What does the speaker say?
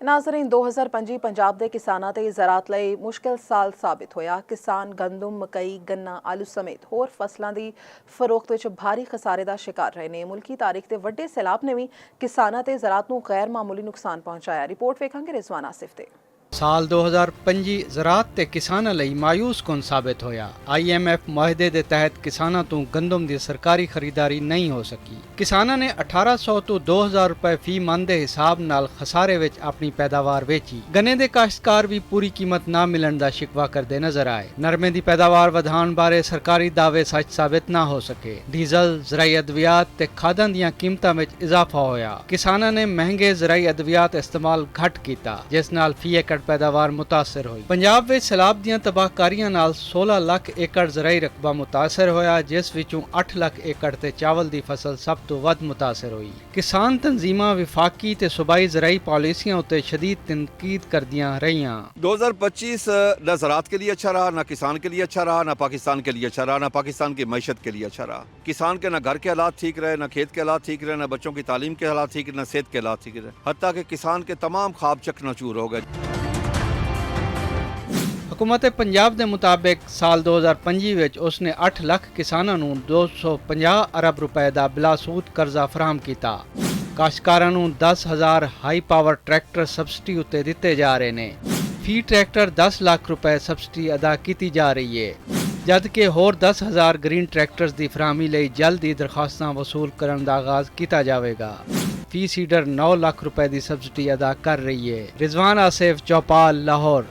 नाज़रीन 2025 पंजाब के किसानां ते ज़राअत लई मुश्किल साल साबित होया। किसान गंदम, मकई, गन्ना, आलू समेत होर फसलों की फरोख्त विच भारी खसारे का शिकार रहे ने। मुल्की तारीख के वड्डे सैलाब ने भी किसानां ते ज़राअत नूं गैर मामूली नुकसान पहुंचाया। रिपोर्ट वेखांगे रिजवान आसिफ ते। साल 2025 ज़राअत ते किसानां लई मायूस कुन साबित होया। IMF मुआहदे दे तहत किसानां तों गंदम दी सरकारी खरीदारी नहीं हो सकी। किसानां ने 1800 तो 2000 रुपए फी मन दे हिसाब नाल खसारे विच अपनी पैदावार वेची। गन्ने दे काश्तकार भी पूरी कीमत ना मिलण दा शिकवा करदे नजर आए। नरमे दी पैदावार वधाण बारे सरकारी दावे सच साबित ना हो सके। डीजल, ज़राई अद्वियात ते खादां दियां कीमतां विच इजाफा होया। किसानां ने महंगे ज़राई अद्वियात इस्तेमाल घट कीता, जिस नाल फी एकड़ पैदावार मुतासर हुई। पंजाब विच सैलाब दियां तबाहकारियां नाल 16 लाख एकड़ ज़राई रकबा मुतासर होया, जिस विचों 8 लाख एकड़ ते चावल दी फसल सब तो वध मुतासर हुई। किसान तंजीमां विफाकी ते सूबाई ज़राई पॉलिसियां उत्ते शदीद तनकीद करदियां रहियां। 2025 न ज़राअत के लिए अच्छा रहा, न किसान के लिए अच्छा रहा, न पाकिस्तान के लिए अच्छा रहा, न पाकिस्तान की मईशत के लिए अच्छा रहा। किसान के न घर के हालात ठीक रहे, न खेत के हालात ठीक रहे, न बच्चों की तालीम के हालात ठीक रहे, न सेहत के हालात ठीक रहे। हत्ता कि किसान के तमाम ख्वाब चकनाचूर हो गए। हुकूमत पंजाब के मुताबिक साल 2025 विच उसने 8 लाख किसानां नूं 250 अरब रुपए का बिलासूद कर्जा फराहम किया। काश्तकारां नूं 10,000 हाई पावर ट्रैक्टर सबसिडी उत्ते दिते जा रहे ने। फी ट्रैक्टर 10 लाख रुपए सबसिडी अदा की जा रही है, जबकि होर 10,000 ग्रीन ट्रैक्टर्स की फराहमी लई जल्द ही दरखास्तां वसूल करने का आगाज किया जाएगा। फी सीडर 9 लाख रुपए की सबसिडी अदा कर रही है। रिजवान आसिफ, चौपाल, लाहौर।